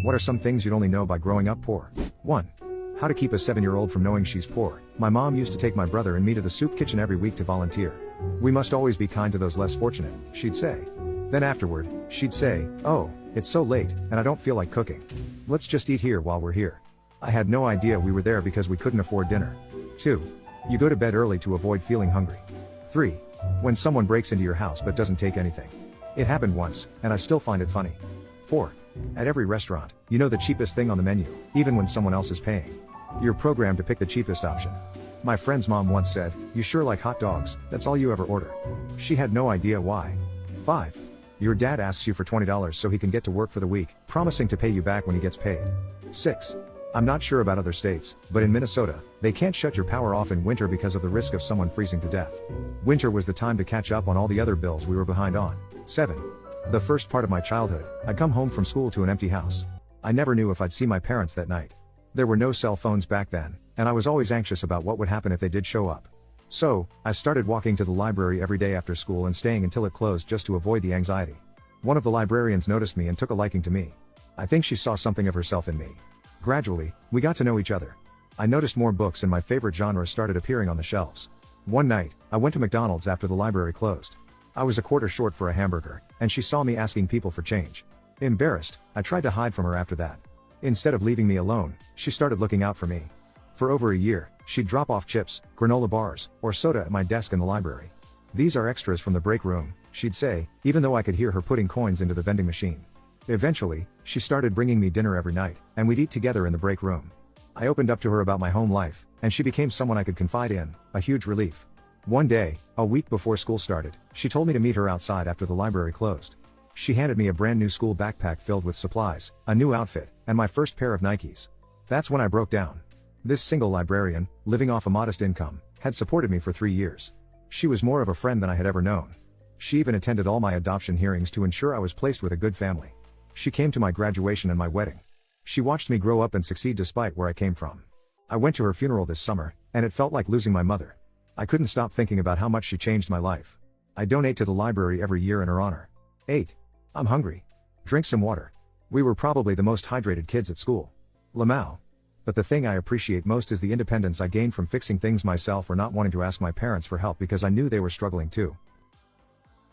What are some things you'd only know by growing up poor? 1. How to keep a 7-year-old from knowing she's poor. My mom used to take my brother and me to the soup kitchen every week to volunteer. We must always be kind to those less fortunate, she'd say. Then afterward, she'd say, "Oh, it's so late, and I don't feel like cooking. Let's just eat here while we're here." I had no idea we were there because we couldn't afford dinner. 2. You go to bed early to avoid feeling hungry. 3. When someone breaks into your house but doesn't take anything. It happened once, and I still find it funny. 4. At every restaurant, you know the cheapest thing on the menu, even when someone else is paying. You're programmed to pick the cheapest option. My friend's mom once said, "You sure like hot dogs, that's all you ever order." She had no idea why. 5. Your dad asks you for $20 so he can get to work for the week, promising to pay you back when he gets paid. 6. I'm not sure about other states, but in Minnesota, they can't shut your power off in winter because of the risk of someone freezing to death. Winter was the time to catch up on all the other bills we were behind on. 7. The first part of my childhood, I'd come home from school to an empty house. I never knew if I'd see my parents that night. There were no cell phones back then, and I was always anxious about what would happen if they did show up. So, I started walking to the library every day after school and staying until it closed just to avoid the anxiety. One of the librarians noticed me and took a liking to me. I think she saw something of herself in me. Gradually, we got to know each other. I noticed more books and my favorite genres started appearing on the shelves. One night, I went to McDonald's after the library closed. I was a quarter short for a hamburger, and she saw me asking people for change. Embarrassed, I tried to hide from her after that. Instead of leaving me alone, she started looking out for me. For over a year, she'd drop off chips, granola bars, or soda at my desk in the library. "These are extras from the break room," she'd say, even though I could hear her putting coins into the vending machine. Eventually, she started bringing me dinner every night, and we'd eat together in the break room. I opened up to her about my home life, and she became someone I could confide in, a huge relief. One day, a week before school started, she told me to meet her outside after the library closed. She handed me a brand new school backpack filled with supplies, a new outfit, and my first pair of Nikes. That's when I broke down. This single librarian, living off a modest income, had supported me for 3 years. She was more of a friend than I had ever known. She even attended all my adoption hearings to ensure I was placed with a good family. She came to my graduation and my wedding. She watched me grow up and succeed despite where I came from. I went to her funeral this summer, and it felt like losing my mother. I couldn't stop thinking about how much she changed my life. I donate to the library every year in her honor. 8. I'm hungry. Drink some water. We were probably the most hydrated kids at school. Lamau. But the thing I appreciate most is the independence I gained from fixing things myself or not wanting to ask my parents for help because I knew they were struggling too.